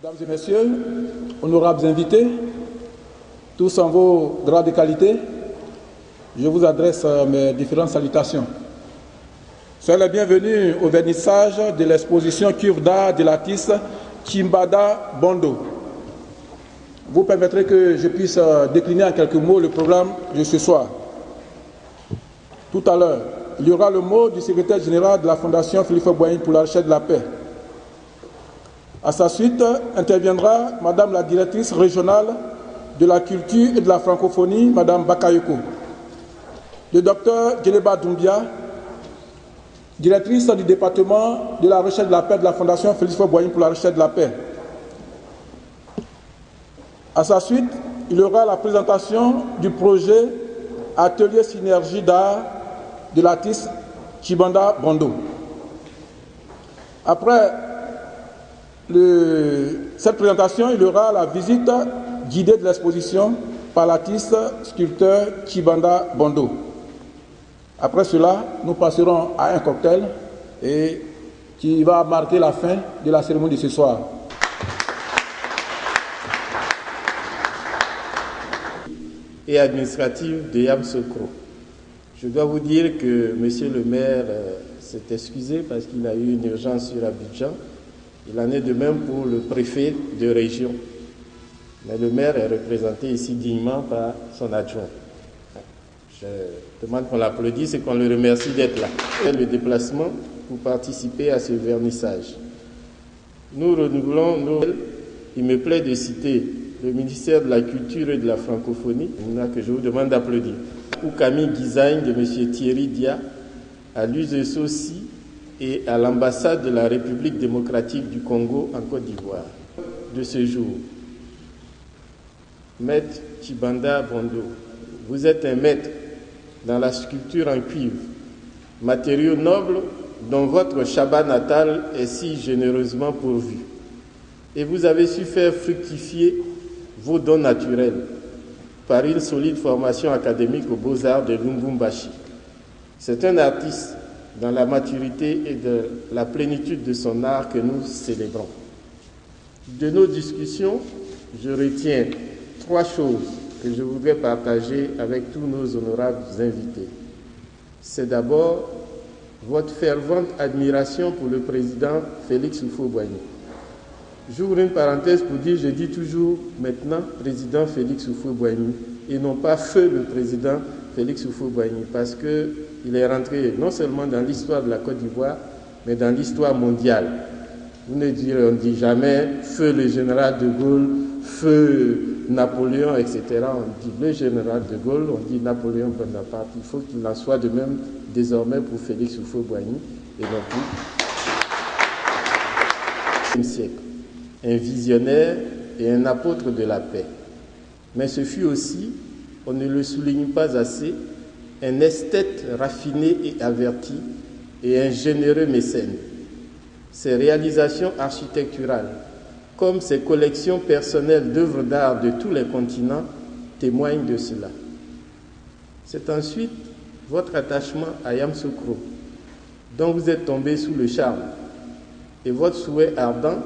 Mesdames et messieurs, honorables invités, tous en vos grades de qualité, je vous adresse mes différentes salutations. Soyez les bienvenus au vernissage de l'exposition cuivre d'art de l'artiste Chimbanda Bondo. Vous permettrez que je puisse décliner en quelques mots le programme de ce soir. Tout à l'heure, il y aura le mot du secrétaire général de la Fondation Félix Houphouët-Boigny pour la recherche de la paix. À sa suite, interviendra Madame la directrice régionale de la culture et de la francophonie, Madame Bakayoko. Le docteur Djeleba Doumbia, directrice du département de la recherche de la paix de la Fondation Félix Houphouët-Boigny pour la recherche de la paix. À sa suite, il y aura la présentation du projet Atelier Synergie d'art de l'artiste Chimbanda Bondo. Après cette présentation, il y aura la visite guidée de l'exposition par l'artiste sculpteur Chimbanda Bondo. Après cela, nous passerons à un cocktail qui va marquer la fin de la cérémonie de ce soir. Et administrative de Yamsokro. Je dois vous dire que monsieur le maire s'est excusé parce qu'il a eu une urgence sur Abidjan. Il en est de même pour le préfet de région. Mais le maire est représenté ici dignement par son adjoint. Je demande qu'on l'applaudisse et qu'on le remercie d'être là. Le déplacement pour participer à ce vernissage. Nous renouvelons il me plaît de citer le ministère de la Culture et de la Francophonie, que je vous demande d'applaudir. Ou Camille Design de M. Thierry Dia, à l'USESOCI et à l'ambassade de la République démocratique du Congo en Côte d'Ivoire. De ce jour, Maître Chimbanda Bondo, vous êtes un maître dans la sculpture en cuivre, matériau noble dont votre Shabbat natal est si généreusement pourvu. Et vous avez su faire fructifier vos dons naturels par une solide formation académique aux Beaux-Arts de Lubumbashi. C'est un artiste dans la maturité et de la plénitude de son art que nous célébrons. De nos discussions, je retiens 3 choses que je voudrais partager avec tous nos honorables invités. C'est d'abord votre fervente admiration pour le président Félix Houphouët-Boigny. J'ouvre une parenthèse pour dire, je dis toujours maintenant président Félix Houphouët-Boigny et non pas feu le président Félix Houphouët-Boigny parce qu'il est rentré non seulement dans l'histoire de la Côte d'Ivoire, mais dans l'histoire mondiale. On ne dit jamais feu le général de Gaulle, feu Napoléon, etc. On dit le général de Gaulle, on dit Napoléon Bonaparte. Il faut qu'il en soit de même désormais pour Félix Houphouët-Boigny et non plus. Siècle. Un visionnaire et un apôtre de la paix. Mais ce fut aussi, on ne le souligne pas assez, un esthète raffiné et averti et un généreux mécène. ses réalisations architecturales, comme ses collections personnelles d'œuvres d'art de tous les continents, témoignent de cela. C'est ensuite votre attachement à Yamoussoukro, dont vous êtes tombé sous le charme, et votre souhait ardent,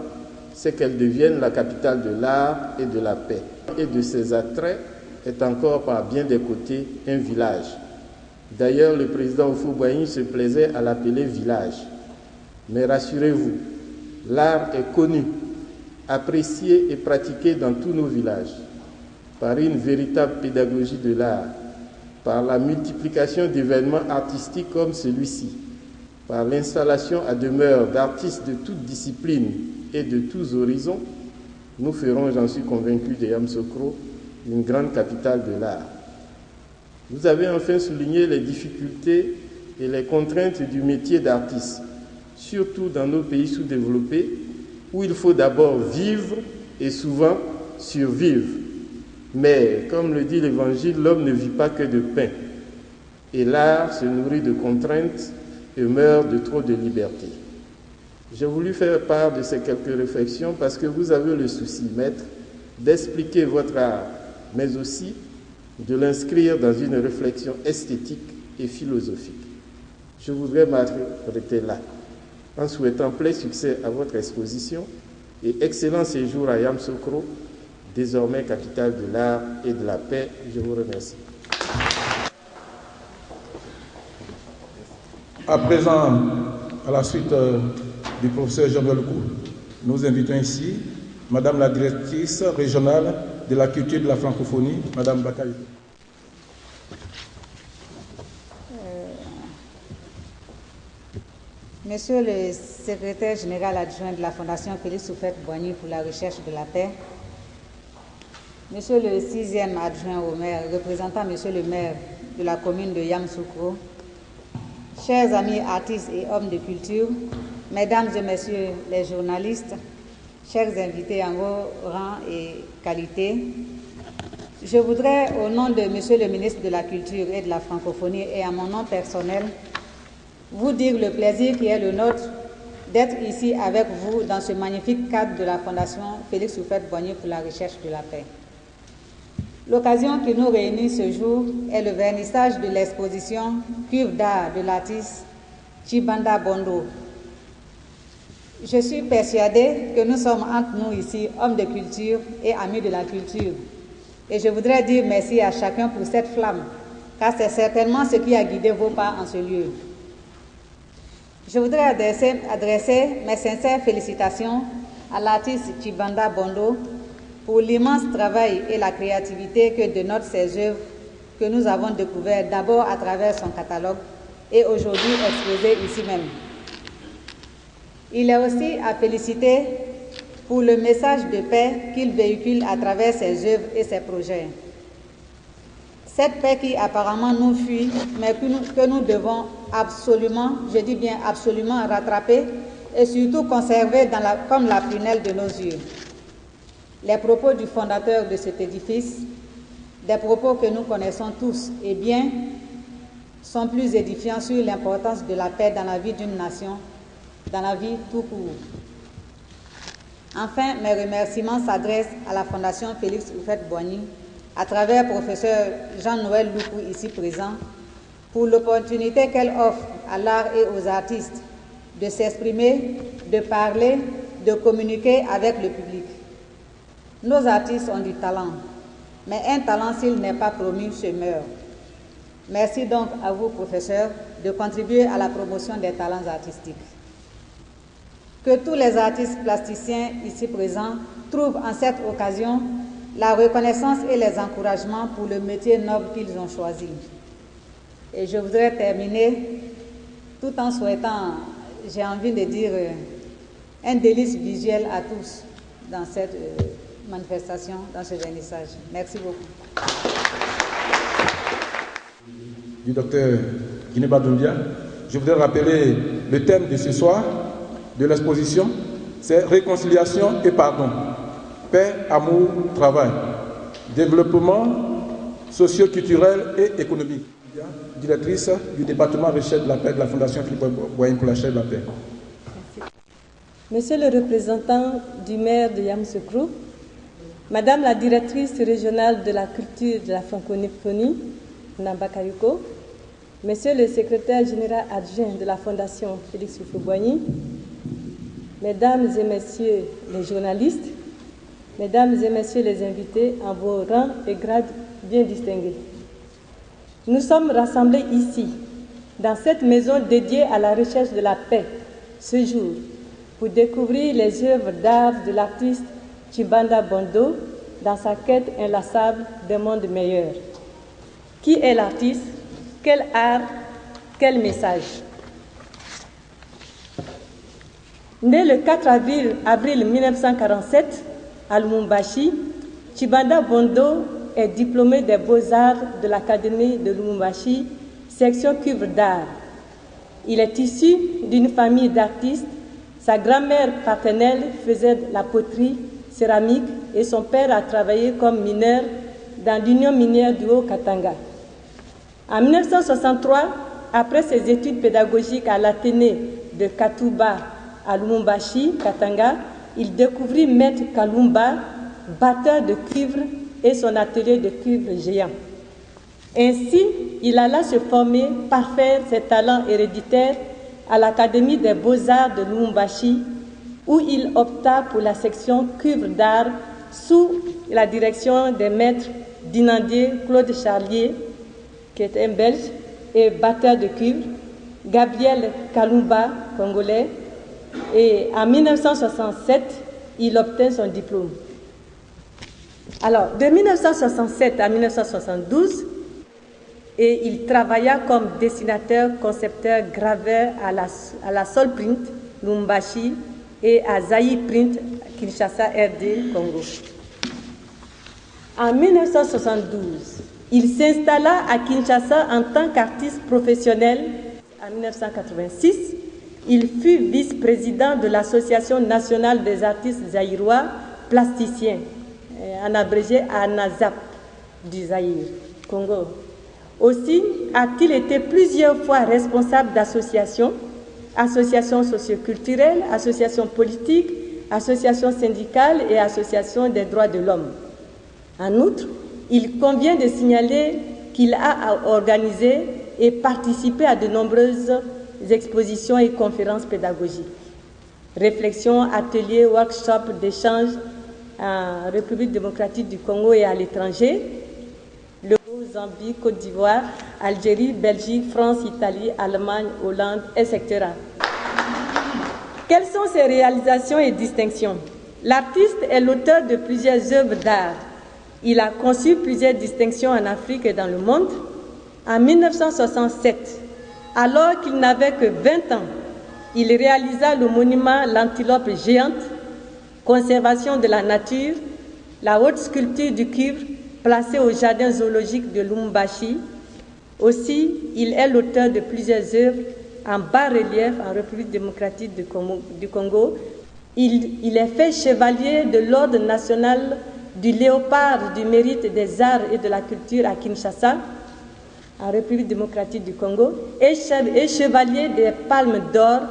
c'est qu'elle devienne la capitale de l'art et de la paix. Et de ses attraits est encore par bien des côtés un village. D'ailleurs, le président Houphouët-Boigny se plaisait à l'appeler village. Mais rassurez-vous, l'art est connu, apprécié et pratiqué dans tous nos villages, par une véritable pédagogie de l'art, par la multiplication d'événements artistiques comme celui-ci, par l'installation à demeure d'artistes de toutes disciplines et de tous horizons. Nous ferons, j'en suis convaincu, de Yamoussoukro une grande capitale de l'art. Vous avez enfin souligné les difficultés et les contraintes du métier d'artiste, surtout dans nos pays sous-développés, où il faut d'abord vivre et souvent survivre. Mais, comme le dit l'Évangile, l'homme ne vit pas que de pain. Et l'art se nourrit de contraintes et meurt de trop de liberté. J'ai voulu faire part de ces quelques réflexions parce que vous avez le souci, maître, d'expliquer votre art, mais aussi de l'inscrire dans une réflexion esthétique et philosophique. Je voudrais m'arrêter là, en souhaitant plein succès à votre exposition et excellent séjour à Yamoussoukro, désormais capitale de l'art et de la paix. Je vous remercie. À présent, à la suite du professeur Jean-Noël Lecourt, nous invitons ici Madame la directrice régionale de la culture de la francophonie, Madame Bakary. Monsieur le secrétaire général adjoint de la Fondation Félix Houphouët-Boigny pour la recherche de la paix, Monsieur le 6e adjoint au maire, représentant Monsieur le maire de la commune de Yamoussoukro, chers amis artistes et hommes de culture, Mesdames et Messieurs les journalistes, chers invités en vos rangs et qualités, je voudrais, au nom de Monsieur le ministre de la Culture et de la Francophonie et à mon nom personnel, vous dire le plaisir qui est le nôtre d'être ici avec vous dans ce magnifique cadre de la Fondation Félix Houphouët-Boigny pour la recherche de la paix. L'occasion qui nous réunit ce jour est le vernissage de l'exposition Cuivre d'art de l'artiste Tchibanda Bondo. Je suis persuadée que nous sommes entre nous ici, hommes de culture et amis de la culture. Et je voudrais dire merci à chacun pour cette flamme, car c'est certainement ce qui a guidé vos pas en ce lieu. Je voudrais adresser mes sincères félicitations à l'artiste Tchibanda Bondo pour l'immense travail et la créativité que dénotent ses œuvres que nous avons découvert d'abord à travers son catalogue et aujourd'hui exposé ici même. Il est aussi à féliciter pour le message de paix qu'il véhicule à travers ses œuvres et ses projets. Cette paix qui apparemment nous fuit, mais que nous devons absolument, je dis bien absolument, rattraper et surtout conserver comme la prunelle de nos yeux. Les propos du fondateur de cet édifice, des propos que nous connaissons tous et bien, sont plus édifiants sur l'importance de la paix dans la vie d'une nation, dans la vie tout court. Enfin, mes remerciements s'adressent à la Fondation Félix Houphouët-Boigny, à travers professeur Jean-Noël Lecourt ici présent, pour l'opportunité qu'elle offre à l'art et aux artistes de s'exprimer, de parler, de communiquer avec le public. Nos artistes ont du talent, mais un talent, s'il n'est pas promu, se meurt. Merci donc à vous, professeurs, de contribuer à la promotion des talents artistiques. Que tous les artistes plasticiens ici présents trouvent en cette occasion la reconnaissance et les encouragements pour le métier noble qu'ils ont choisi. Et je voudrais terminer tout en souhaitant, j'ai envie de dire, un délice visuel à tous dans cette manifestation, dans ce vernissage. Merci beaucoup. Du docteur Guineba Doumbia, je voudrais rappeler le thème de ce soir de l'exposition, c'est réconciliation et pardon. Paix, amour, travail, développement socio-culturel et économique. Directrice du département recherche de la paix de la Fondation Félix Houphouët-Boigny pour la recherche de la paix. Monsieur le représentant du maire de Yamoussoukro, Madame la directrice régionale de la culture de la francophonie, Namba Kayuko, Monsieur le secrétaire général adjoint de la Fondation Félix Houphouët-Boigny, Mesdames et Messieurs les journalistes, Mesdames et Messieurs les invités en vos rangs et grades bien distingués. Nous sommes rassemblés ici, dans cette maison dédiée à la recherche de la paix, ce jour, pour découvrir les œuvres d'art de l'artiste Chibanda Bondo dans sa quête inlassable d'un monde meilleur. Qui est l'artiste? Quel art? Quel message? Né le 4 avril 1947 à Lubumbashi, Chibanda Bondo est diplômé des Beaux-Arts de l'Académie de Lubumbashi, section cuivre d'art. Il est issu d'une famille d'artistes. Sa grand-mère paternelle faisait de la poterie, céramique et son père a travaillé comme mineur dans l'Union minière du Haut-Katanga. En 1963, après ses études pédagogiques à l'Athénée de Katuba à Lubumbashi, Katanga, il découvrit Maître Kalumba, batteur de cuivre et son atelier de cuivre géant. Ainsi, il alla se former, parfaire ses talents héréditaires à l'Académie des Beaux-Arts de Lubumbashi, où il opta pour la section cuivre d'art sous la direction des maîtres Dinandier Claude Charlier, qui est un Belge et batteur de cuivre, Gabriel Kalumba, congolais, et en 1967, il obtint son diplôme. Alors, de 1967 à 1972, et il travailla comme dessinateur, concepteur, graveur à la Sol Print, Lubumbashi, et à Zaï Print, Kinshasa, RD, Congo. En 1972, il s'installa à Kinshasa en tant qu'artiste professionnel. En 1986, il fut vice-président de l'Association nationale des artistes zaïrois plasticiens, en abrégé ANAZAP du Zaïre, Congo. Aussi a-t-il été plusieurs fois responsable d'associations, associations socioculturelles, associations politiques, associations syndicales et associations des droits de l'homme. En outre, il convient de signaler qu'il a organisé et participé à de nombreuses expositions et conférences pédagogiques, réflexions, ateliers, workshops d'échange en République démocratique du Congo et à l'étranger, le Zambie, Côte d'Ivoire, Algérie, Belgique, France, Italie, Allemagne, Hollande, etc. Quelles sont ses réalisations et distinctions? L'artiste est l'auteur de plusieurs œuvres d'art. Il a conçu plusieurs distinctions en Afrique et dans le monde. En 1967, alors qu'il n'avait que 20 ans, il réalisa le monument L'Antilope géante, conservation de la nature, la haute sculpture du cuivre placée au jardin zoologique de Lubumbashi. Aussi, il est l'auteur de plusieurs œuvres en bas-relief en République démocratique du Congo. Il est fait chevalier de l'Ordre national du Léopard du mérite des arts et de la culture à Kinshasa, en République démocratique du Congo, et chevalier des Palmes d'or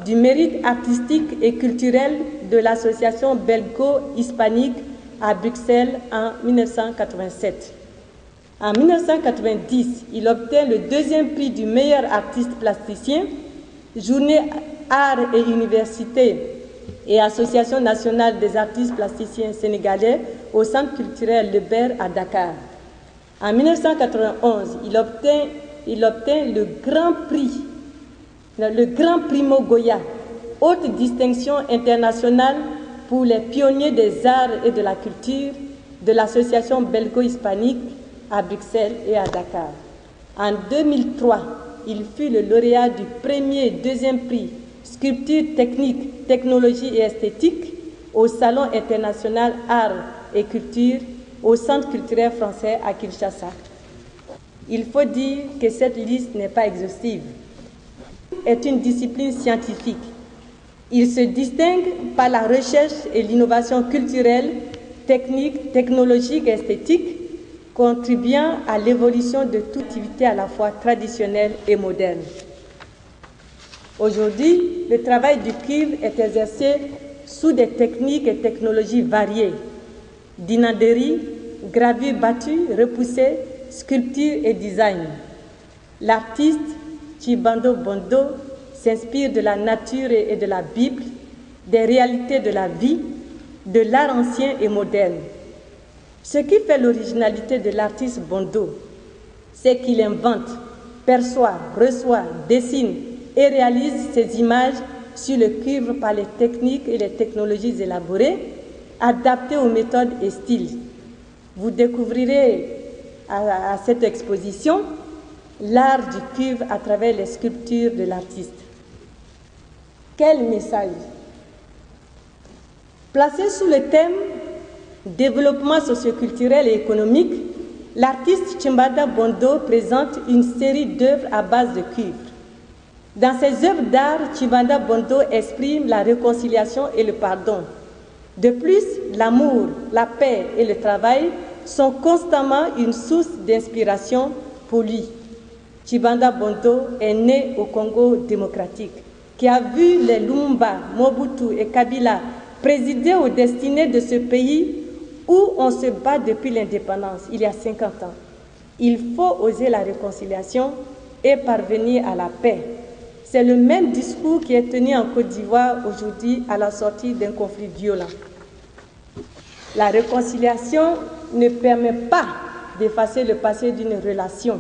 du mérite artistique et culturel de l'association belgo-hispanique à Bruxelles en 1987. En 1990, il obtint le deuxième prix du meilleur artiste plasticien, Journée Arts et Université et Association nationale des artistes plasticiens sénégalais au Centre culturel Le Ber à Dakar. En 1991, il obtint le Grand Primo Goya, haute distinction internationale pour les pionniers des arts et de la culture de l'association belgo-hispanique à Bruxelles et à Dakar. En 2003, il fut le lauréat du premier et deuxième prix Sculpture technique, technologie et esthétique au Salon international Arts et Culture au Centre culturel français à Kinshasa. Il faut dire que cette liste n'est pas exhaustive. C'est une discipline scientifique. Il se distingue par la recherche et l'innovation culturelle, technique, technologique et esthétique, contribuant à l'évolution de toute activité à la fois traditionnelle et moderne. Aujourd'hui, le travail du cuivre est exercé sous des techniques et technologies variées. Dinanderie, gravure battue, repoussée, sculpture et design. L'artiste Chibanda Bondo s'inspire de la nature et de la Bible, des réalités de la vie, de l'art ancien et moderne. Ce qui fait l'originalité de l'artiste Bondo, c'est qu'il invente, perçoit, reçoit, dessine et réalise ses images sur le cuivre par les techniques et les technologies élaborées, adaptées aux méthodes et styles. Vous découvrirez à cette exposition l'art du cuivre à travers les sculptures de l'artiste. Quel message! Placé sous le thème développement socioculturel et économique, l'artiste Chibanda Bondo présente une série d'œuvres à base de cuivre. Dans ses œuvres d'art, Chibanda Bondo exprime la réconciliation et le pardon. De plus, l'amour, la paix et le travail sont constamment une source d'inspiration pour lui. Chibanda Bondo est né au Congo démocratique, qui a vu les Lumumba, Mobutu et Kabila présider aux destinées de ce pays où on se bat depuis l'indépendance, il y a 50 ans. Il faut oser la réconciliation et parvenir à la paix. C'est le même discours qui est tenu en Côte d'Ivoire aujourd'hui à la sortie d'un conflit violent. La réconciliation ne permet pas d'effacer le passé d'une relation,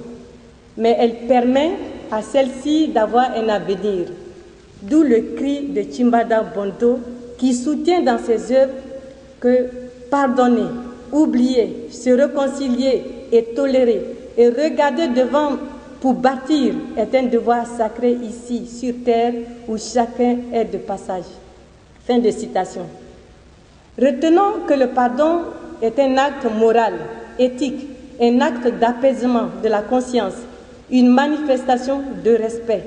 mais elle permet à celle-ci d'avoir un avenir. D'où le cri de Chibanda Bondo qui soutient dans ses œuvres que pardonner, oublier, se réconcilier et tolérer et regarder devant pour bâtir est un devoir sacré ici, sur terre, où chacun est de passage. Fin de citation. Retenons que le pardon est un acte moral, éthique, un acte d'apaisement de la conscience, une manifestation de respect.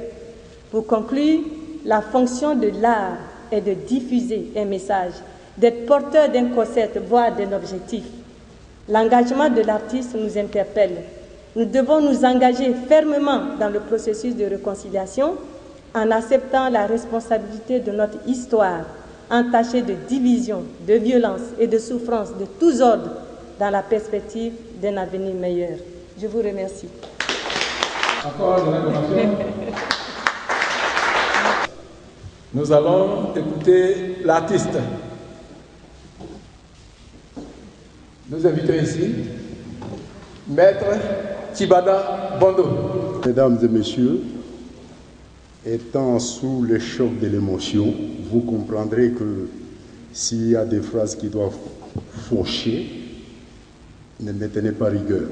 Pour conclure, la fonction de l'art est de diffuser un message, d'être porteur d'un concept, voire d'un objectif. L'engagement de l'artiste nous interpelle. Nous devons nous engager fermement dans le processus de réconciliation en acceptant la responsabilité de notre histoire, entachée de division, de violence et de souffrance de tous ordres dans la perspective d'un avenir meilleur. Je vous remercie. Encore une information. Nous allons écouter l'artiste. Nous invitons ici Maître Chibanda Bondo. Mesdames et messieurs, étant sous le choc de l'émotion, vous comprendrez que s'il y a des phrases qui doivent faucher, ne me tenez pas rigueur.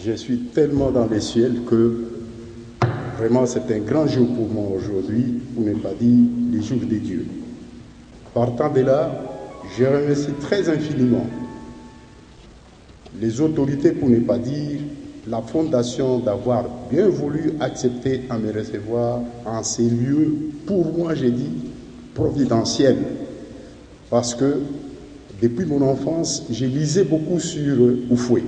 Je suis tellement dans les ciels que vraiment c'est un grand jour pour moi aujourd'hui, pour ne pas dire les jours de Dieu. Partant de là, je remercie très infiniment les autorités, pour ne pas dire la Fondation, d'avoir bien voulu accepter à me recevoir en ces lieux, pour moi, j'ai dit, providentiels. Parce que depuis mon enfance, j'ai lisé beaucoup sur Oufoué.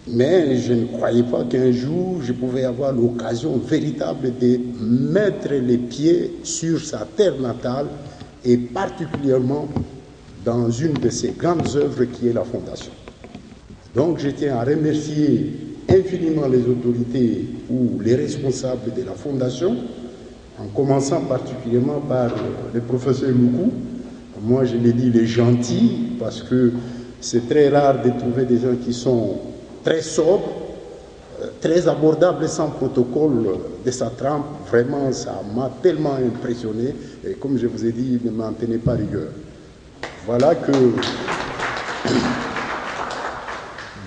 Mais je ne croyais pas qu'un jour, je pouvais avoir l'occasion véritable de mettre les pieds sur sa terre natale, et particulièrement dans une de ses grandes œuvres qui est la Fondation. Donc je tiens à remercier infiniment les autorités ou les responsables de la Fondation, en commençant particulièrement par le professeur Loukou. Moi je l'ai dit, il est gentil, parce que c'est très rare de trouver des gens qui sont très sobres, très abordables, sans protocole de sa trempe. Vraiment, ça m'a tellement impressionné, et comme je vous ai dit, ne m'en tenez pas rigueur. Voilà que...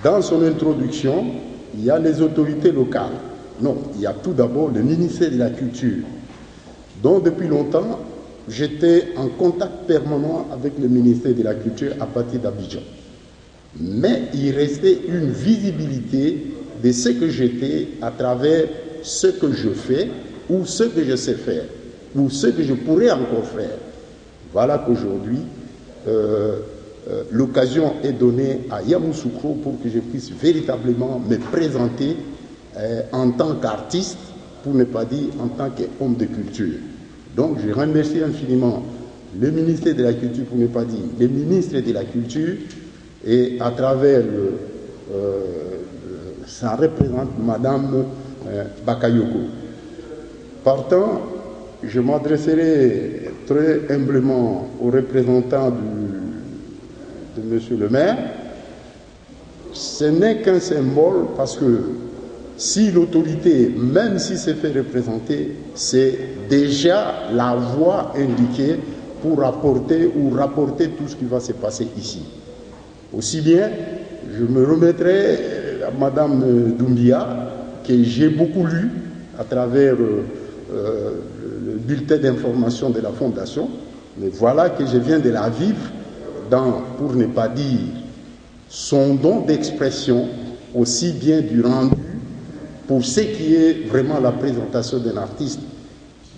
Dans son introduction, il y a les autorités locales. Non, il y a tout d'abord le ministère de la Culture, dont depuis longtemps, j'étais en contact permanent avec le ministère de la Culture à partir d'Abidjan. Mais il restait une visibilité de ce que j'étais à travers ce que je fais, ou ce que je sais faire, ou ce que je pourrais encore faire. Voilà qu'aujourd'hui, l'occasion est donnée à Yamoussoukro pour que je puisse véritablement me présenter en tant qu'artiste pour ne pas dire en tant qu'homme de culture. Donc je remercie infiniment le ministère de la Culture, pour ne pas dire les ministres de la Culture, et à travers ça représente Madame Bakayoko. Partant, je m'adresserai très humblement aux représentants de Monsieur le maire. Ce n'est qu'un symbole, parce que si l'autorité, même si c'est fait représenter, c'est déjà la voie indiquée pour apporter ou rapporter tout ce qui va se passer ici. Aussi bien, je me remettrai à Madame Doumbia, que j'ai beaucoup lu à travers le bulletin d'information de la Fondation, mais voilà que je viens de la vivre dans, pour ne pas dire, son don d'expression, aussi bien du rendu, pour ce qui est vraiment la présentation d'un artiste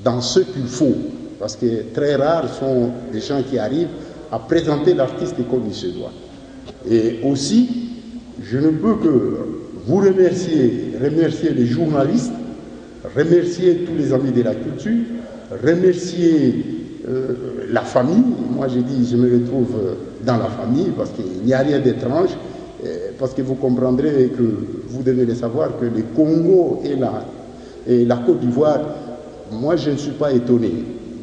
dans ce qu'il faut, parce que très rares sont les gens qui arrivent à présenter l'artiste comme il se doit. Et aussi, je ne peux que vous remercier les journalistes, remercier tous les amis de la culture, remercier la famille. Moi, j'ai dit, je me retrouve dans la famille parce qu'il n'y a rien d'étrange, parce que vous comprendrez que vous devez le savoir que le Congo et la Côte d'Ivoire, moi, je ne suis pas étonné.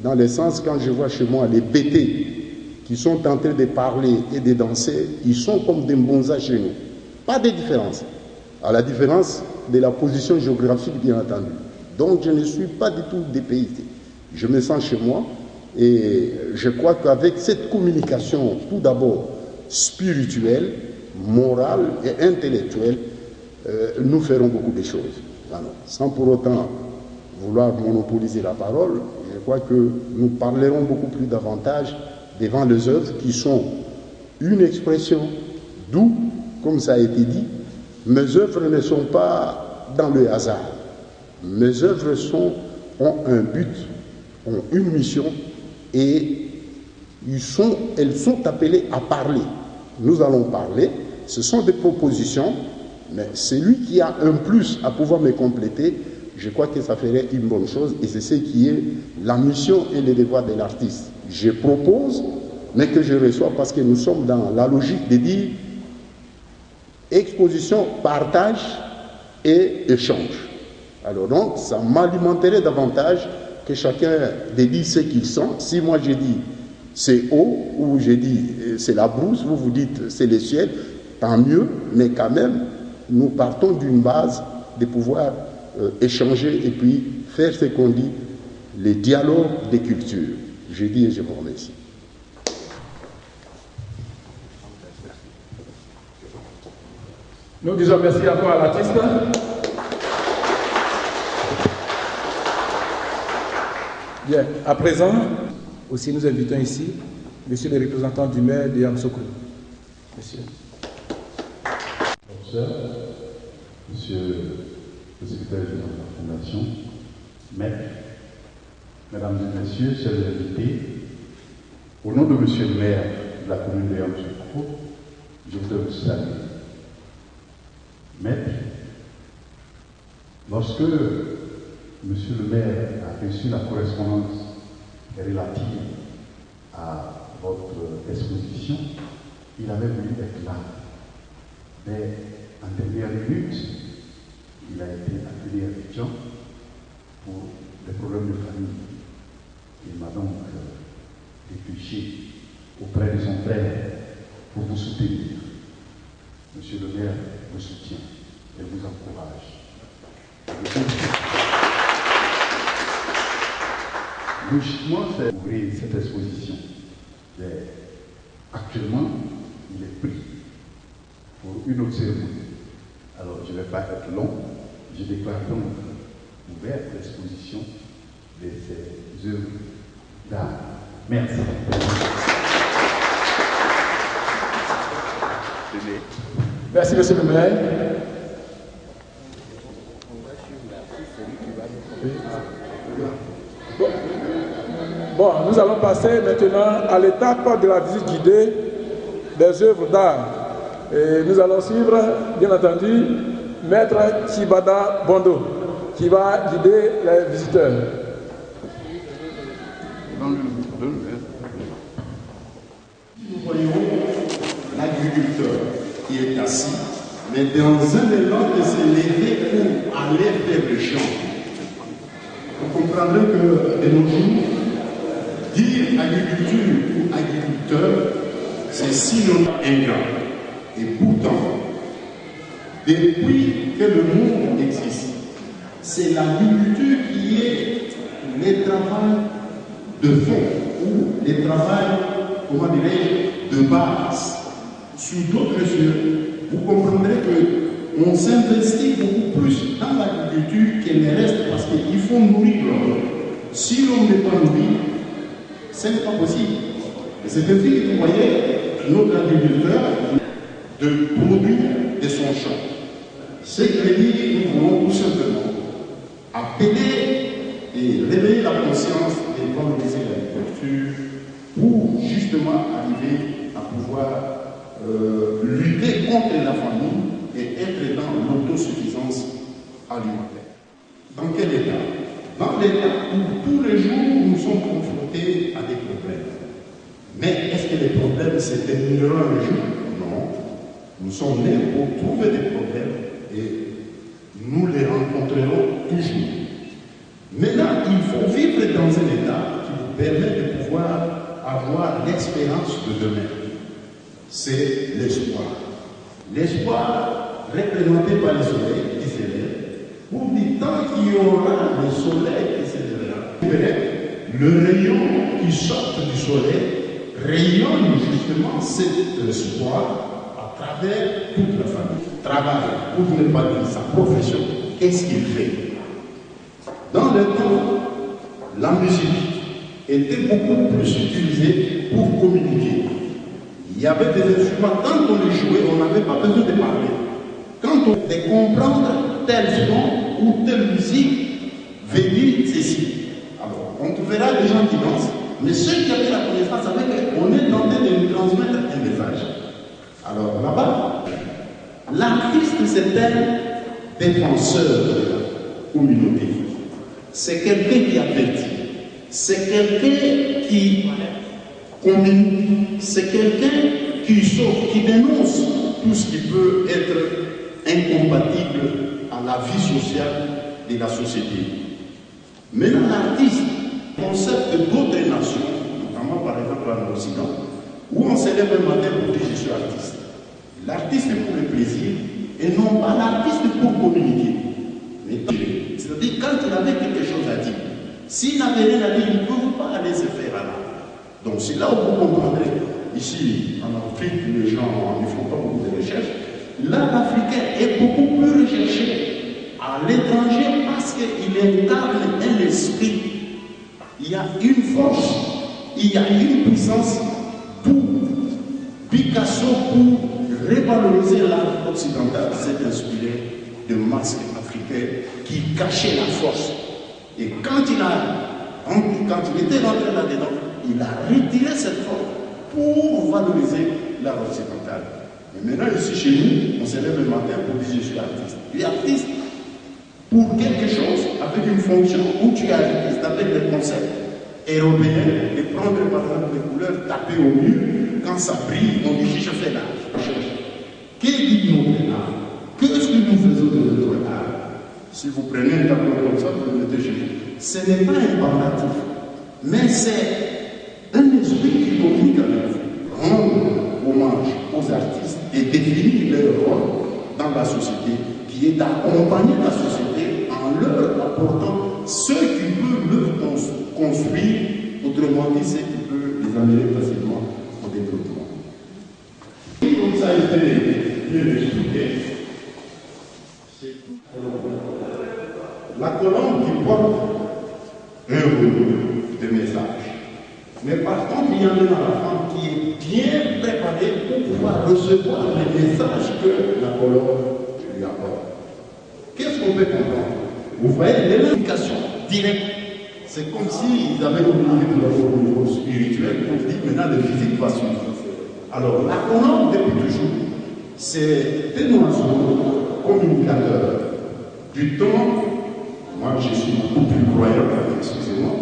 Dans le sens, quand je vois chez moi les BT qui sont en train de parler et de danser, ils sont comme des bonzas chez nous. Pas de différence. À la différence de la position géographique, bien entendu. Donc, je ne suis pas du tout dépaysé. Je me sens chez moi et je crois qu'avec cette communication, tout d'abord spirituelle, morale et intellectuelle, nous ferons beaucoup de choses. Alors, sans pour autant vouloir monopoliser la parole, je crois que nous parlerons beaucoup plus davantage devant les œuvres qui sont une expression, d'où, comme ça a été dit, mes œuvres ne sont pas dans le hasard. Mes œuvres ont un but, ont une mission et elles sont appelées à parler. Nous allons parler, ce sont des propositions, mais celui qui a un plus à pouvoir me compléter, je crois que ça ferait une bonne chose et c'est ce qui est la mission et le devoir de l'artiste. Je propose, mais que je reçois parce que nous sommes dans la logique de dire exposition, partage et échange. Alors donc, ça m'alimenterait davantage que chacun dédie ce qu'il sent. Si moi j'ai dit c'est haut, ou j'ai dit c'est la brousse, vous vous dites c'est le ciel, tant mieux, mais quand même, nous partons d'une base de pouvoir échanger et puis faire ce qu'on dit, les dialogues des cultures. Je dis et je vous remercie. Nous disons merci encore à l'artiste. Bien, à présent, aussi nous invitons ici monsieur le représentant du maire de Yamoussoukro. Monsieur. Professeur, monsieur le secrétaire général de la Fondation, maître, mesdames et messieurs, chers invités, au nom de monsieur le maire de la commune de Yamoussoukro, je voudrais vous saluer. Maître, lorsque monsieur le maire a reçu la correspondance relative à votre exposition, il avait voulu être là. Mais en dernière minute, il a été appelé à Abidjan pour des problèmes de famille. Il m'a donc dépêché auprès de son frère pour vous soutenir. Monsieur le maire vous soutient et vous encourage. Logiquement, c'est ouvrir cette exposition. Mais actuellement, il est pris pour une autre cérémonie. Alors, je ne vais pas être long. Je déclare donc ouverte l'exposition de ces œuvres d'art. Merci. Merci, monsieur le maire. Bon, nous allons passer maintenant à l'étape de la visite guidée des œuvres d'art. Et nous allons suivre, bien entendu, Maître Chibada Bondo. qui va guider les visiteurs. Nous voyons l'agriculteur qui est assis, mais dans un élan de se lever pour aller vers le champ. Vous comprendrez que de nos jours, dire agriculture ou agriculteur, c'est synonyme ingrat. Et pourtant, depuis que le monde existe, c'est l'agriculture qui est le travail de fond ou le travail, comment dirais-je, de base. Sur d'autres yeux, vous comprendrez qu'on s'investit beaucoup plus dans l'agriculture que le reste parce qu'il faut nourrir l'homme. Si l'on n'est pas nourri, ce n'est pas possible. Et c'est ainsi que vous voyez notre agriculteur de produire de son champ. C'est que nous voulons tout simplement appeler et réveiller la conscience et valoriser l'agriculture pour justement arriver à pouvoir lutter contre la famine et être dans l'autosuffisance alimentaire. Dans quel état? Dans l'état où tous les jours nous sommes confrontés à des problèmes. Mais est-ce que les problèmes se termineront un jour? Non. Nous sommes nés pour trouver des problèmes et nous les rencontrerons toujours. Maintenant, il faut vivre dans un état qui vous permet de pouvoir avoir l'expérience de demain. C'est l'espoir. L'espoir représenté par le soleil qui s'élève. Pour du temps qu'il y aura le soleil qui s'élèvera, le rayon qui sort du soleil rayonne justement cet espoir à travers toute la famille. Travail, pour ne pas dire sa profession, qu'est-ce qu'il fait? Dans le temps, la musique était beaucoup plus utilisée pour communiquer. Il y avait des instruments, quand on les jouait, on n'avait pas besoin de parler. Quand on devait comprendre tel son ou telle musique, veut dire ceci. Alors, on trouvera des gens qui dansent, mais ceux qui avaient la connaissance savaient qu'on est en train de nous transmettre un message. Alors là-bas, l'artiste, c'est un défenseur de la communauté. C'est quelqu'un qui avertit. C'est quelqu'un qui communique. C'est quelqu'un qui sauve, qui dénonce tout ce qui peut être incompatible à la vie sociale de la société. Maintenant, l'artiste concept d'autres nations, notamment par exemple en Occident, où on se lève un matin pour dire je suis artiste. L'artiste pour le plaisir et non pas l'artiste pour communiquer. C'est-à-dire quand il avait quelque chose à dire, s'il n'avait rien à dire, il ne peut pas aller se faire là. Donc c'est là où vous comprendrez. Ici, en Afrique, les gens ne font pas beaucoup de recherches. L'art africain est beaucoup plus recherché à l'étranger parce qu'il incarne un esprit. Il y a une force, il y a une puissance pour Picasso, pour revaloriser l'art occidental, s'est inspiré de masques africains qui cachaient la force. Et quand il était rentré là-dedans, il a retiré cette force pour valoriser l'art occidental. Et maintenant, ici chez nous, on se lève le matin pour dire je suis artiste. Tu es artiste pour quelque chose, avec une fonction, où tu es artiste avec des concepts européens, et prendre par exemple des couleurs, taper au mur, quand ça brille, on dit je fais l'art. Que dit notre art? Qu'est-ce que nous faisons de notre art? Si vous prenez un tableau comme ça, vous le mettez chez vous. Ce n'est pas un pendatif, mais c'est un esprit qui communique avec vous. Rendre hommage aux artistes et définir leur rôle dans la société, qui est d'accompagner la société en leur apportant ce qui peut le construire, autrement dit, ce qui peut les amener facilement au développement. Comme ça a été bien expliqué, la colonne qui porte un volume de messages. Mais par contre, il y en a dans la femme qui est bien préparée pour pouvoir recevoir les messages que la colonne lui apporte. Qu'est-ce qu'on peut comprendre? Vous voyez, l'éducation directe, c'est comme s'ils avaient oublié de leur niveau spirituel pour dire maintenant le physique va suivre. Alors, la colonne, depuis toujours, c'est un oiseau communicateur du temps moi je suis beaucoup plus croyant, excusez-moi.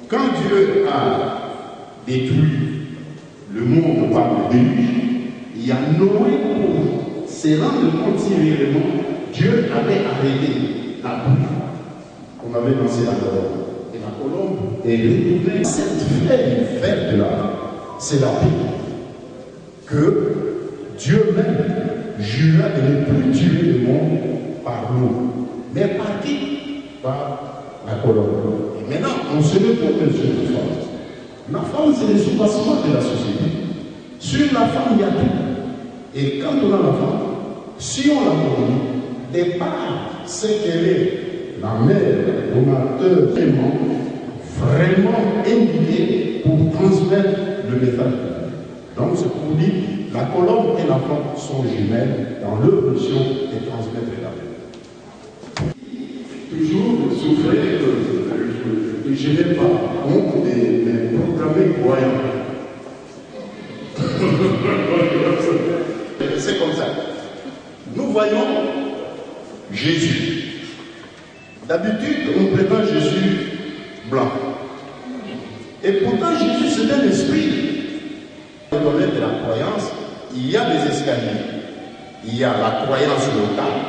Quand Dieu a détruit le monde par le déluge, il y a Noé pour se rendre compte si réellement Dieu avait arrêté la pluie qu'on avait lancée la colombe. Et la colombe est retournée. Cette feuille verte là, c'est la paix. Que Dieu même jura de ne plus tuer le monde par l'eau. Mais par qui? Par la colombe. Et maintenant, on se met pour quelle chose de femme? La femme, c'est le soubassement de la société. Sur la femme, il y a tout. Et quand on a la femme, si on la connaît, des parts, c'est qu'elle est la mère, donateur, vraiment indiquée pour transmettre le message. Donc, c'est pour dire, la colombe et l'enfant sont jumelles dans leur mission de transmettre la paix. Toujours souffrir que je n'ai pas honte de me proclamer croyant. C'est comme ça. Nous voyons Jésus. D'habitude, on prépare Jésus blanc. Et pourtant, Jésus, c'est un esprit. Dans le domaine de la croyance, il y a des escaliers. Il y a la croyance locale,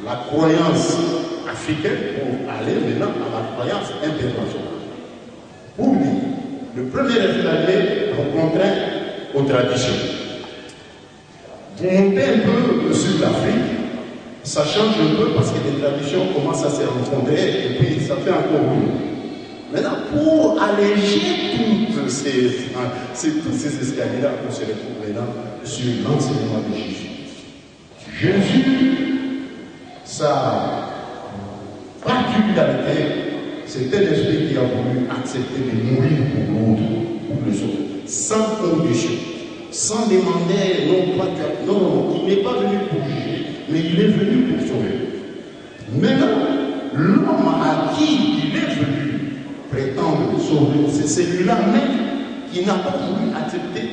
la croyance africaine, pour aller maintenant à la croyance internationale. Pour lui, le premier escalier rencontrait aux traditions. Monter un peu sur l'Afrique, ça change un peu parce que les traditions commencent à se rencontrer et puis ça fait encore mieux. Maintenant, pour alléger tous ces escaliers-là, on se retrouve maintenant sur l'enseignement de Jésus. Jésus, sa particularité, c'est un esprit qui a voulu accepter de mourir pour l'autre, pour les autres, sans condition, sans demander, non, toi, non, il n'est pas venu pour juger, mais il est venu pour sauver. Maintenant, l'homme à qui il est venu prétendre sauver, c'est celui-là même qui n'a pas voulu accepter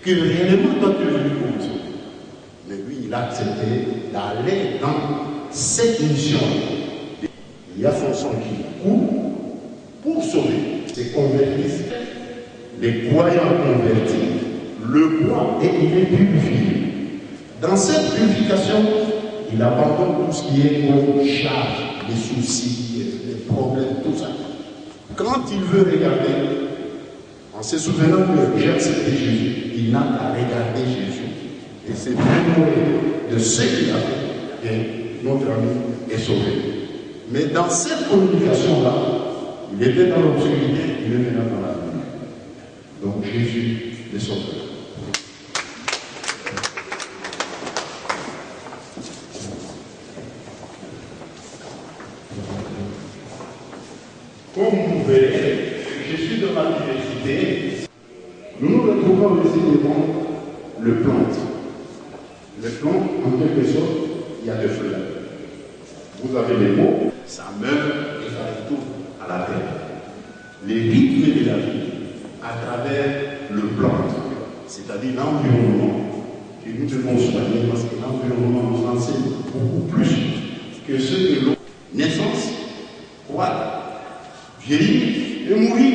que réellement toi tu es venu pour sauver. Mais lui, il a accepté d'aller dans cette mission. Il y a son sang qui coule pour sauver. C'est convertis, les croyants convertis, le bois et il est purifié. Dans cette purification, il abandonne tout ce qui est comme charge, les soucis, les problèmes, tout ça. Quand il veut regarder, en se souvenant que j'ai accepté Jésus, il n'a qu'à regarder Jésus. Et c'est mémorer de ce qu'il a fait. Et notre ami est sauvé. Mais dans cette communication-là, il était dans l'obscurité, il est maintenant dans la lumière. Donc Jésus est sauvé. Comme vous verrez, je suis dans la diversité. Nous nous retrouvons ici devant le plante. Le plante, en quelque sorte, il y a des fleurs. Vous avez les mots, ça meurt et ça retourne à la terre. Les rythmes de la vie à travers le plante, c'est-à-dire l'environnement que nous devons soigner parce que l'environnement nous enseigne beaucoup plus que ce que l'on. Naissance, croître, vieillir et mourir.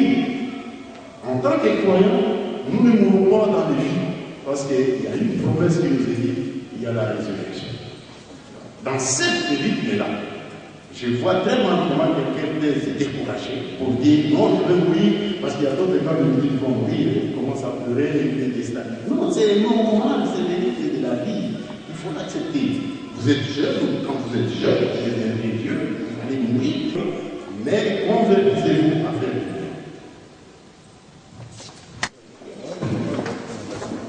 En tant que croyants, nous ne mourrons pas dans les vies parce qu'il y a une promesse qui nous est dite, il y a la résurrection. Dans cette rythme-là, je vois très mal comment quelqu'un peut se décourager pour dire non, je vais mourir parce qu'il y a d'autres gens qui vont mourir, il commence à pleurer, il est déstabilisé. Non, c'est normal, c'est le rythme de la vie. Il faut l'accepter. Vous êtes jeune, quand vous êtes jeune, vous êtes Dieu, vous allez mourir. Mais convertissez-vous à faire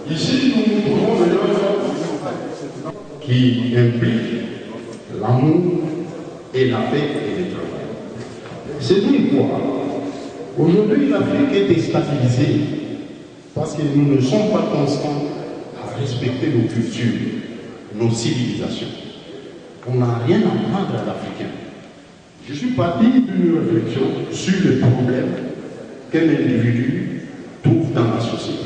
le ici, nous trouvons des gens qui impliquent l'amour et la paix et le travail. C'est dire quoi? Aujourd'hui, l'Afrique est déstabilisée parce que nous ne sommes pas constants à respecter nos cultures, nos civilisations. On n'a rien à prendre à l'Africain. Je suis parti d'une réflexion sur les problèmes qu'un individu trouve dans la société.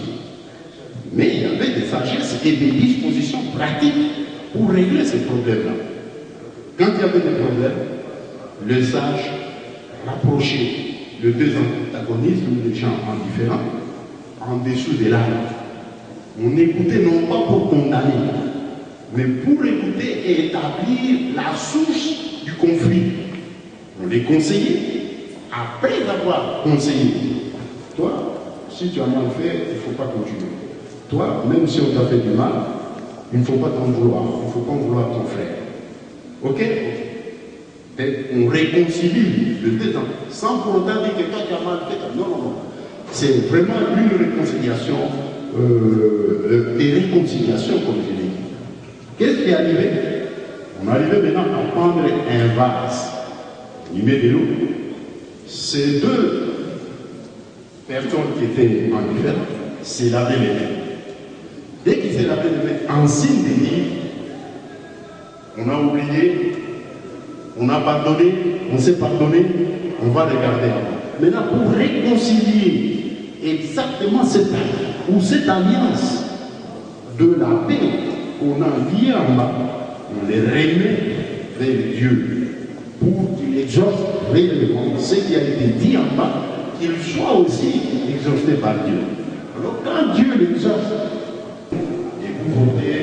Mais il y avait des sagesses et des dispositions pratiques pour régler ces problèmes-là. Quand il y avait des problèmes, le sage rapprocher les deux antagonismes, les gens indifférents, en dessous des larmes. On écoutait non pas pour condamner, mais pour écouter et établir la source du conflit. On les conseillait, après avoir conseillé. Toi, si tu as mal fait, il ne faut pas continuer. Toi, même si on t'a fait du mal, il ne faut pas t'en vouloir. Il ne faut pas en vouloir ton frère. Ok? Et on réconcilie le deux ans, sans pour autant dire que toi tu as mal fait. Non, non, non. C'est vraiment une réconciliation, des réconciliations, comme je l'ai dit. Qu'est-ce qui est arrivé? On arrivait maintenant à prendre un vase. On y met de l'eau. Ces deux personnes qui étaient en hiver s'est lavé les mains. Dès qu'ils s'est lavé les mains, en signe de dire, on a oublié, on a pardonné, on s'est pardonné, on va regarder. Maintenant, pour réconcilier exactement cette alliance de la paix qu'on a liée en bas, on les remet vers Dieu pour qu'il exauce réellement ce qui a été dit en bas, qu'il soit aussi exaucé par Dieu. Alors quand Dieu l'exauce, et vous votez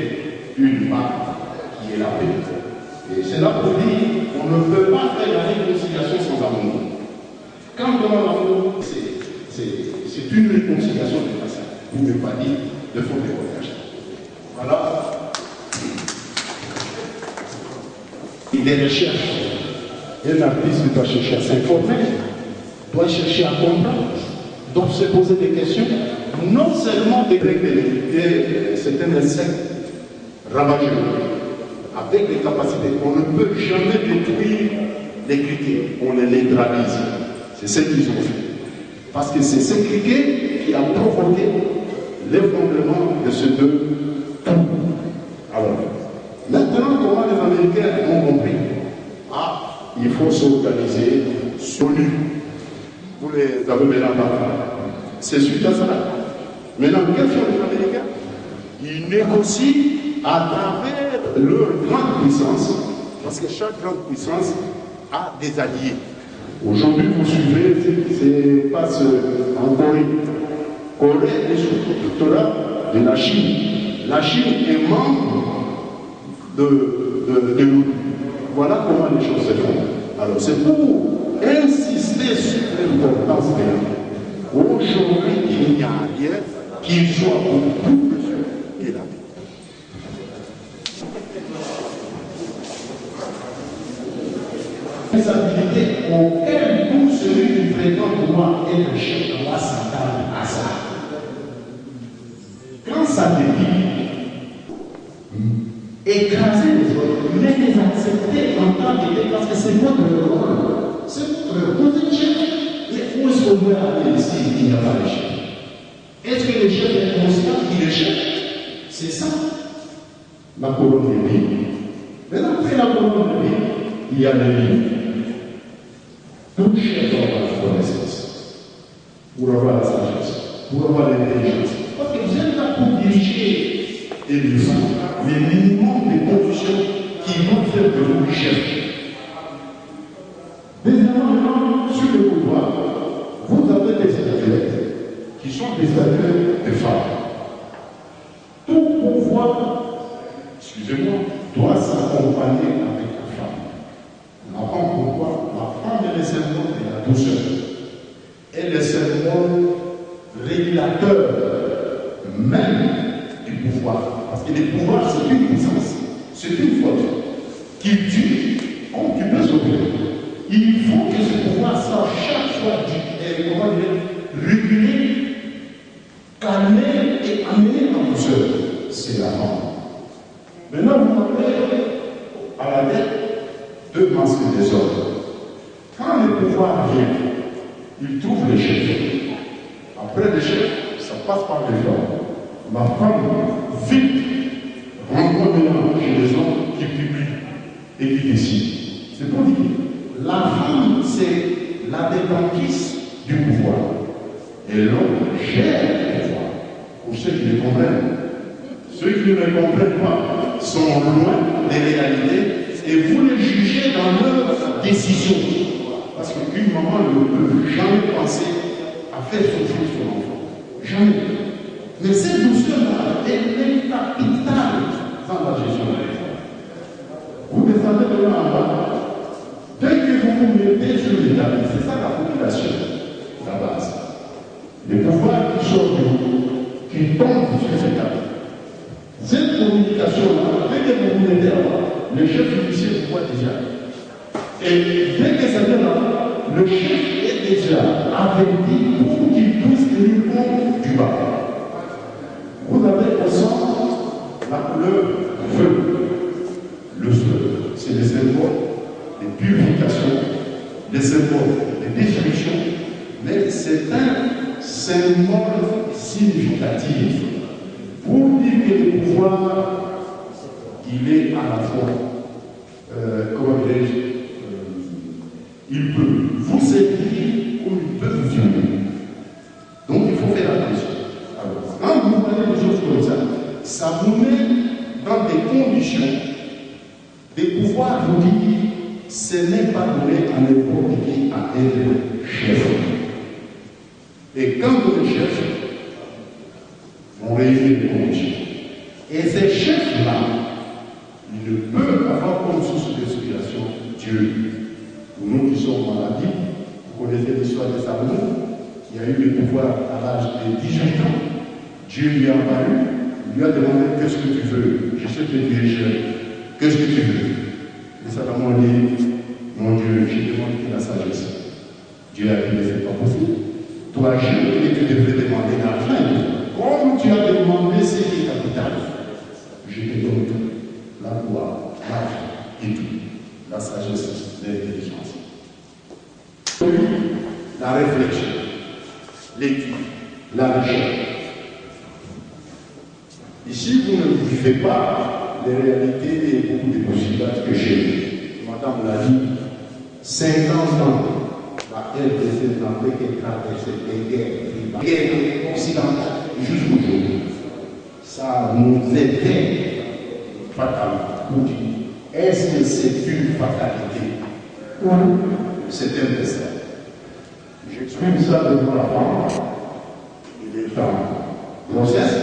une part qui est la paix. Et c'est là pour dire qu'on ne peut pas faire la réconciliation sans amour. Quand on a l'amour, c'est une réconciliation de passage. Vous ne pouvez pas dire de fond de voyage. Voilà. Il est recherche. Un artiste doit chercher à s'informer, doit chercher à comprendre, doit se poser des questions, non seulement des c'est un insecte ravageur, avec les capacités. On ne peut jamais détruire les criquets, on les neutralise. C'est ce qu'ils ont fait. Parce que c'est ce criquet qui a provoqué l'effondrement de ces deux tours. Alors, maintenant, comment les Américains ont compris? Il faut s'organiser sur lui. Vous les avez maintenant. C'est suite à ça. Maintenant, quels sont les Américains? Ils négocient à travers leur grande puissance, parce que chaque grande puissance a des alliés. Aujourd'hui, vous suivez ce qui se passe en Corée. Corée est sous le protectorat de la Chine. La Chine est membre de l'ONU. Voilà comment les choses se font. Alors, c'est pour insister sur l'importance de la paix. Aujourd'hui, il n'y a rien qui soit pour tout monsieur et la paix. Responsabilité, aucun coup celui qui prétend pouvoir être chef doit s'attendre à ça. Quand ça dévie, écraser les autres, mais les accepter en tant que parce que c'est votre rôle. C'est votre rôle. Vous êtes chef. Et où est-ce qu'on veut aller ici? Il n'y a pas de chef. Est-ce que le chef est conscient qu'il est chef? C'est ça. La colonne de vie. Maintenant, après la colonne de vie, il y a les lignes. Tout chef doit avoir la connaissance, pour avoir la sagesse, pour avoir l'intelligence. Parce que vous êtes là pour diriger et les minimums de conditions qui vont faire de vous chef. Deuxièmement, sur le pouvoir, vous avez des statuettes qui sont des statuettes de femmes. Tout pouvoir, excusez-moi, doit s'accompagner avec la femme. La femme, pourquoi? La femme est le symbole de la douceur. Elle est le symbole régulateur même du pouvoir. Parce que le pouvoir, c'est une puissance, c'est une force qui tue comme tu peux sauver. Il faut que ce pouvoir soit chaque fois régulé, calmé et amené en douceur. C'est la femme. Maintenant, vous m'appelez à la tête deux masques des hommes. Quand le pouvoir vient, il trouve les chefs. Après les chefs, ça passe par les femmes. La femme, vite, renvoie maintenant chez les hommes qui publient et qui décident. C'est pour dire, la femme, c'est la détentrice du pouvoir. Et l'homme gère le pouvoir. Pour ceux qui le comprennent. Ceux qui ne le comprennent pas sont loin des réalités et vous les jugez dans leur décision. Parce qu'une maman ne peut jamais penser à faire souffrir son enfant. Jamais. Mais cette douceur-là, elle est capitale dans la gestion de l'enfant. Vous descendez de là en bas. Dès que vous vous mettez sur l'établi, c'est ça la population, la base. Les pouvoirs qui sortent de vous, qui tombent sur cet établi. Cette communication-là, dès que vous vous mettez là-bas, le chef officier vous voit déjà. Et dès que ça vient là, le chef est déjà averti pour qu'il puisse tenir compte du bas. Vous avez au centre la couleur feu. Le feu, c'est les symbole de purification, les symboles de destruction, mais c'est un symbole significatif pour dire que le pouvoir, il est à la fois, comment dirais-je, il peut vous servir ou il peut vous tuer. Donc il faut faire attention. Alors, quand vous voyez des choses comme ça, ça vous met dans des conditions de pouvoir vous dire ce n'est pas donné à n'importe qui à être chef. Et quand vous êtes chef, on réunit les conditions. Et ces chefs-là, ils ne peuvent avoir comme source d'inspiration Dieu. Pour nous qui sommes maladifs, vous connaissez l'histoire de Salomon, qui a eu le pouvoir à l'âge de 18 ans. Dieu lui a apparu, il lui a demandé qu'est-ce que tu veux. Je sais que tu es chef. Qu'est-ce que tu veux? Et Salomon dit, mon Dieu, je demande la sagesse. Dieu a dit, mais ce n'est pas possible. Toi, je tu devrais demander l'argent. Comme tu as demandé ce qui est capital, je te donne tout. La gloire, l'argent et tout. La sagesse, l'intelligence. La réflexion, l'étude, la recherche. Ici, vous ne vivez pas les réalités et beaucoup de possibilités que j'ai. Madame l'a dit, 50 ans, la RDC n'a fait que traverser des guerres occidentales jusqu'aujourd'hui. Ça nous était fatalement. Est-ce que c'est une fatalité ou c'est un destin? J'exprime ça devant la femme. Il est en grossesse.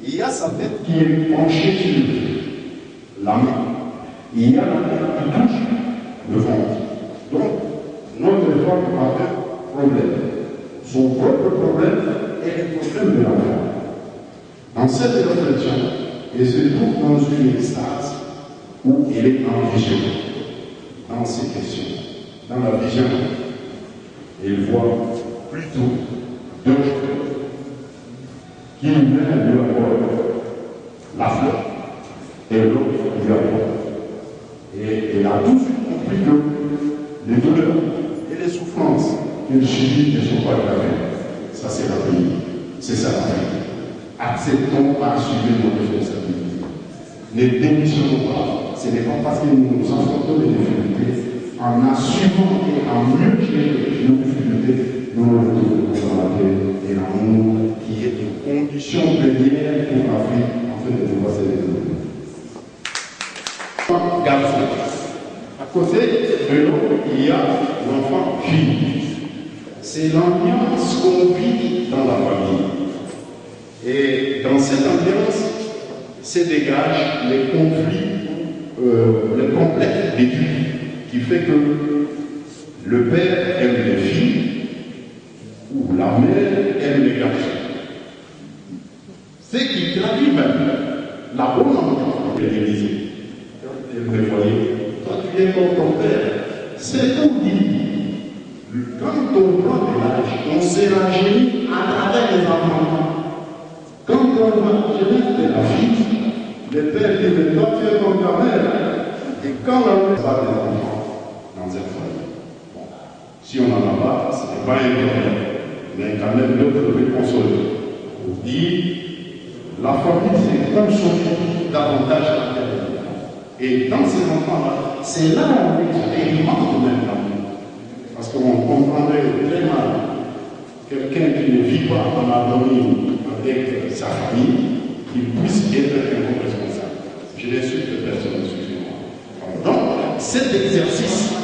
Il y a sa tête qui est penchée sur la main. Il y a la tête qui touche le ventre. Donc, notre femme a un problème. Son propre problème est le problème de l'enfant. Dans cette réflexion, il se trouve dans une extase où il est en vision, dans ces questions, dans la vision. Il voit plutôt deux choses qui vient lui apporter la fleur et l'autre lui apporte. Et il a tout de suite compris que les douleurs et les souffrances qu'il subit ne sont pas gravées. Ça, c'est la vie. C'est ça la vie. Acceptons à assumer nos responsabilités. Ne démissionnons pas. Ce n'est pas parce que nous nous affrontons les difficultés, en assumant et en mieux gérer nos difficultés, nous nous retrouvons dans la paix et l'amour qui est une condition première pour l'Afrique afin de pouvoir se développer. Garçon. À côté de l'autre, il y a l'enfant fille. C'est l'ambiance qu'on vit dans la famille. Et dans cette ambiance se dégagent les conflits, le complexe d'études qui fait que le père aime les filles ou la mère aime les garçons. Ce qui traduit même la bonne ambiance de l'Église. Vous voyez, toi tu es comme ton père. C'est pour dire, quand on prend de l'âge, on s'est rajeuni à travers les enfants. Quand on va jeunesse de la fille, le père dit, mais toi tu es comme ta mère. Et quand la mère va des enfants dans cette famille, bon, si on n'en a pas, ce n'est pas un problème. Mais quand même, l'autre peut consoler. Pour dire, la famille s'est consolée davantage à l'intérieur. Et dans ces enfants-là, c'est là où on expérimente même l'amour. Parce qu'on comprendrait très mal quelqu'un qui ne vit pas en harmonie avec sa famille, qu'il puisse être un bon responsable. Je n'insulte personne, excusez-moi. Donc, cet exercice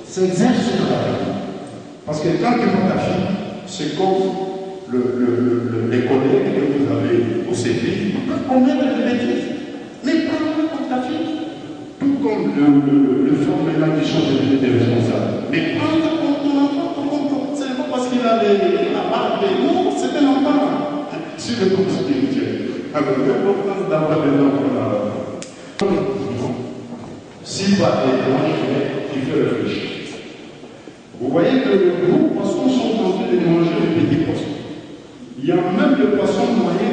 s'exerce dans la vie. Parce que quand tu vois ta fille, c'est comme les collègues que vous avez au CV, ils peuvent commettre des bêtises. Mais parle comme ta fille. Tout comme le fort maintenant qui change de vie responsable. Mais parle comme ton enfant, c'est pas parce qu'il a la barbe. Non, c'est un enfant. Sur le plan spirituel. Alors, l'importance d'avoir des enfants. S'il va être mangé, il faut réfléchir. Vous voyez que les gros poissons sont en train de manger les petits poissons. Il y a même le poisson moyen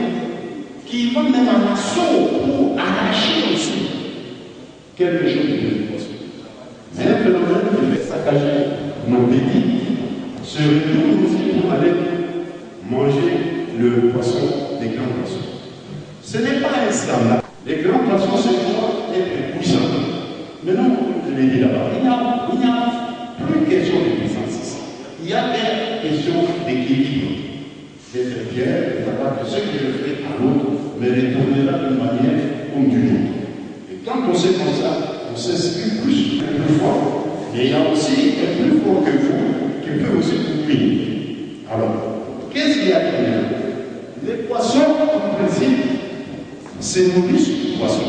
qui va même à l'assaut pour arracher aussi quelque chose de petits poissons. C'est un phénomène qui fait saccager nos petits, se retourne aussi pour aller manger le poisson des grands poissons. Ce n'est pas un scandale. Les grands poissons, c'est pour être puissants. Mais non, je l'ai dit là-bas, il n'y a plus question de puissance ici. Il y a des questions d'équilibre. D'être fier, de savoir que ce que je fais à l'autre me retournera d'une manière comme d'une autre. Et quand on sait comme ça, on s'inspire plus, un peu fort. Et il y a aussi un plus fort que vous qui peut aussi vous miner. Alors, qu'est-ce qu'il y a derrière? Les poissons, en principe, se nourrissent du poisson.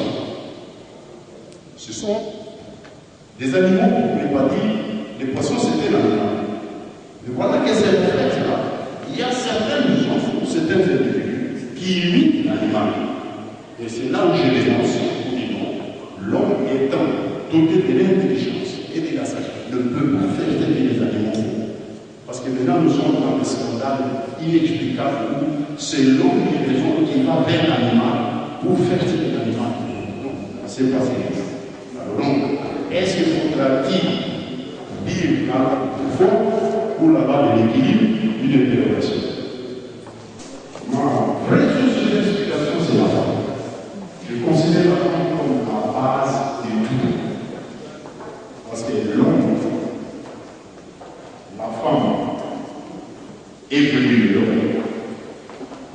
Ce sont des animaux, on ne pouvait pas dire, les poissons c'était l'animal. Mais voilà que c'est le fait là. Il y a certaines gens, certains individus qui imitent l'animal. Et c'est là où je dénonce, je dis non, l'homme étant doté de l'intelligence et de la sagesse, ne peut pas faire tels les animaux. Parce que maintenant nous sommes dans des scandales inexplicables où c'est l'homme qui va vers l'animal pour faire tels l'animal. Non, c'est pas ça. Alors donc, est-ce qu'il faudra-t-il dire là au fond pour l'avoir de l'équilibre d'une interrogation? Ma vraie source d'explication, c'est la femme. Je considère la femme comme la base de tout. Parce que l'homme, la femme est venue de l'homme.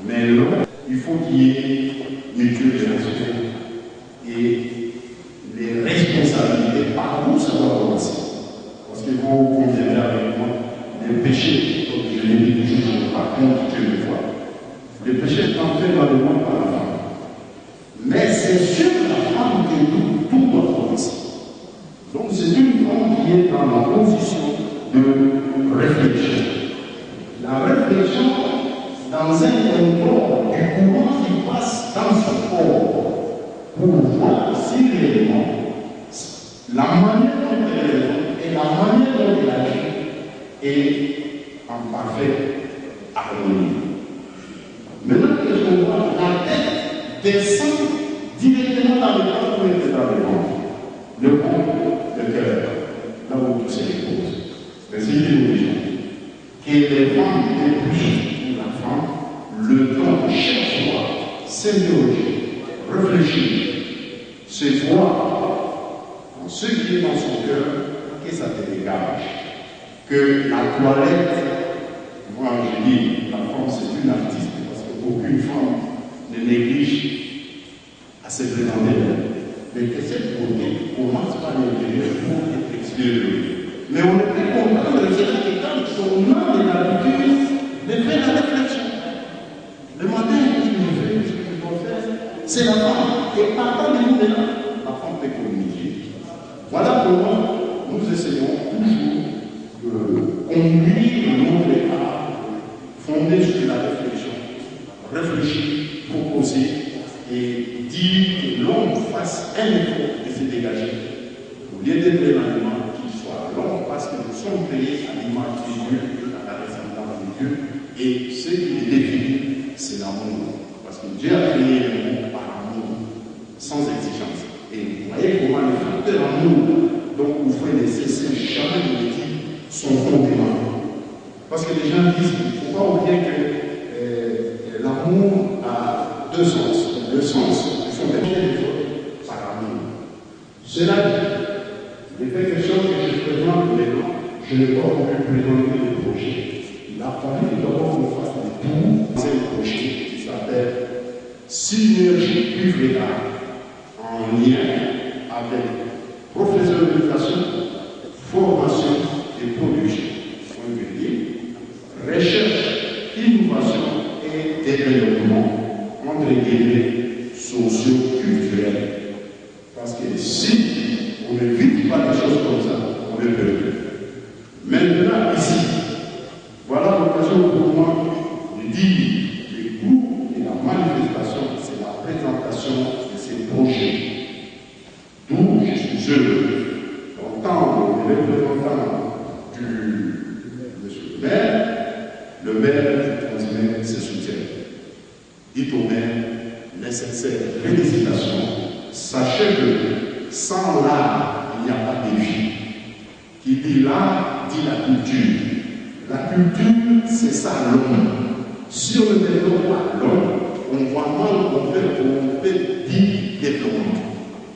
Mais l'homme, il faut qu'il y ait mutuelle respect et les responsabilités par où ça doit commencer. Parce que vous conviendrez avec moi, les péchés, comme je l'ai dit toujours, je ne pas contre Dieu une fois. Les péchés sont faits dans le monde par la femme. Mais c'est sur la femme que tout doit commencer. Donc c'est une femme qui est dans la position de réfléchir. La réflexion dans un contrôle du courant qui passe dans son corps pour voir si réellement la manière dont elle est et la manière dont elle agit est en parfaite harmonie. Maintenant que je vois, la tête descend directement dans le corps pour être dans le ventre. Le ventre, le cœur, là où tout se dépose. Mais c'est une illusion. Que les femmes épousent la femme, le temps chaque fois s'interroger, réfléchir, se voir dans ce qui est dans son cœur, que ça te dégage. Que la toilette, moi je dis, la femme c'est une artiste parce qu'aucune femme ne néglige à se présenter. Mais que cette beauté commence par l'intérieur pour être extérieure. Mais on est plus content de cela que quand son âme est l'habitude de faire la réflexion. Le matin, il me fait ce qu'il doit faire. C'est la femme. Et partant de nous maintenant, la femme peut communiquer. Voilà comment nous essayons toujours de conduire notre état fondé sur la réflexion. Réfléchir, proposer et dire que l'homme fasse un effort de se dégager. Au lieu d'être l'animal, qu'il soit l'homme, parce que nous sommes créés à l'image de Dieu, à la ressemblance de Dieu, et ce qui est défini, c'est l'amour. Parce que Dieu a créé le monde par amour, sans exigence. Et vous voyez comment le facteur amour, donc vous pouvez laisser jamais de dire son fondement. Parce que les gens disent qu'il ne faut pas oublier que l'amour a deux sens. Le sens du fondement des autres par amour. Cela dit, il est quelque chose que je présente maintenant, je n'ai pas voulu présenter le projet. Il a fallu d'abord qu'on fasse des tours. C'est un projet qui s'appelle Synergie Uvrea en en lien avec professionnalisation, formation et production. On veut dire recherche, innovation et développement entre guillemets socio-culturels. Parce que si on ne vit pas des choses comme ça, on est perdu. Maintenant, ici, voilà l'occasion pour moi de dire le goût et la manifestation, c'est la présentation de ces projets. D'où je suis heureux d'entendre les représentants du monsieur le maire qui transmet ses soutiens. Dites au maire les sincères félicitations. Sachez que sans l'art, il n'y a pas de vie. Qui dit l'art, dit la culture. La culture, c'est ça l'homme. Si on ne développe pas l'homme, on voit mal qu'on fait dire développement.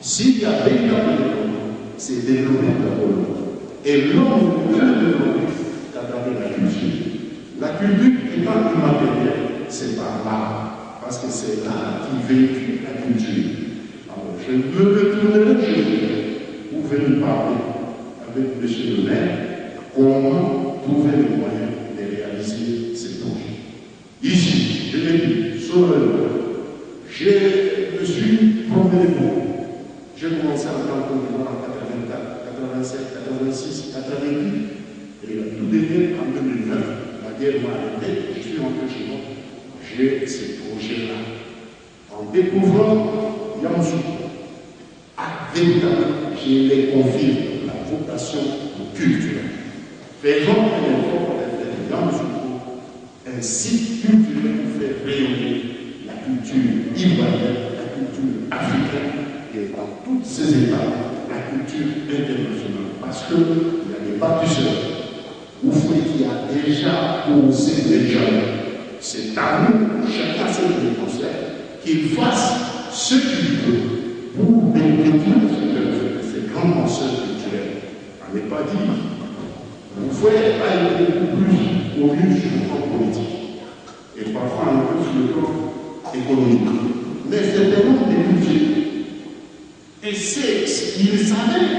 S'il y a véritable développement, c'est développer d'abord l'homme. Et l'homme ne peut le développer qu'à travers la culture. La culture étant immatérielle, c'est par l'art. Parce que c'est l'art qui véhicule la culture. Alors, je me retournerai chez vous pour venir parler avec M. le maire comment trouver les moyens de réaliser ces projets. Ici, je l'ai dit, sur le je me suis promené beaucoup. J'ai commencé en tant qu'entraîneur en 84, 87, 86, 88. Et tout dernier en 2009, la guerre m'a arrêté, je suis rentré chez moi. J'ai ces projets-là. En découvrant Yamoussoukro, véritablement, je les confirme, la vocation culturelle. Faisons un effort de faire Yamoussoukro un site culturel pour faire rayonner la culture ivoirienne, la culture africaine et dans toutes ces étapes, la culture internationale. Parce qu'il y a des bâtisseurs, Oufoué qui a déjà posé des jeunes. C'est à nous, chacun sait le conseil, qu'il fasse ce qu'il veut pour développer ces grands penseurs culturels. On n'est pas dit. Oufoué a été beaucoup plus au lieu sur le plan politique et parfois un peu sur le plan économique. Mais c'est vraiment des budgets. Et c'est ce qu'il savait,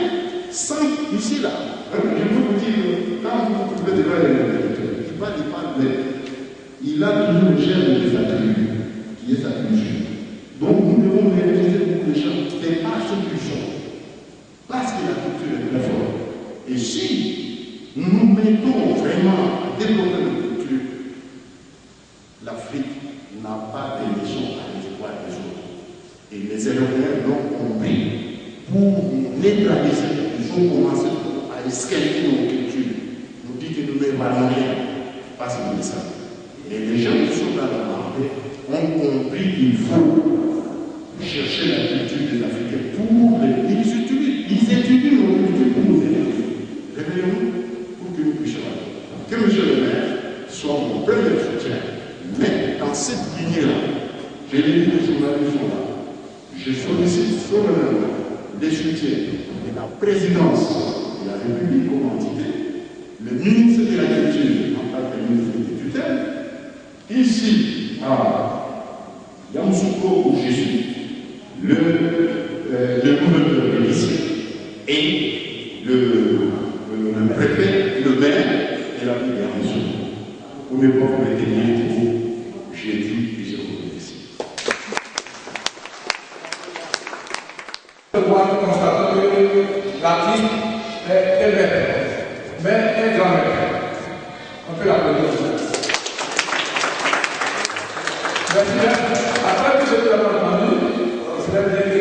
sans ici là. Je peux vous dire, quand vous pouvez débat les je ne pas dire pas de il a toujours le germe de sa tribu, qui est sa culture. Donc nous devons réaliser beaucoup de choses, mais pas ce qu'ils sont. Parce que la culture est très forte. Et si nous mettons vraiment à développer notre culture, l'Afrique n'a pas de leçons à l'espoir des autres. Et les Européens l'ont compris. Pour neutraliser, ils ont commencé à escalader nos cultures. Nous dit que nous ne valons rien. Parce que nous le savons. Et les gens qui sont dans la marée ont compris qu'il faut chercher la culture des Africains pour les. Ils étudient nos cultures pour nous aider. Réveillons-nous pour que nous puissions aller. Que M. le maire soit mon premier soutien. Mais dans cette lignée-là, j'ai les journalistes sont là. Je sollicite solennellement les soutiens de la présidence de la République comme entité, le ministre de la Culture en tant que ministre des tutelles, ici à Yamoussoukro où je suis, le gouverneur de lycée et le préfet, le maire et la ville de Yamoussoukro. Pour ne pas vous retenir, j'ai dit et je vous remercie. Je vois constater que l'artiste est maître, mais un grand maître. On peut l'applaudir. Merci. Après que je vous ai entendu, je vais dire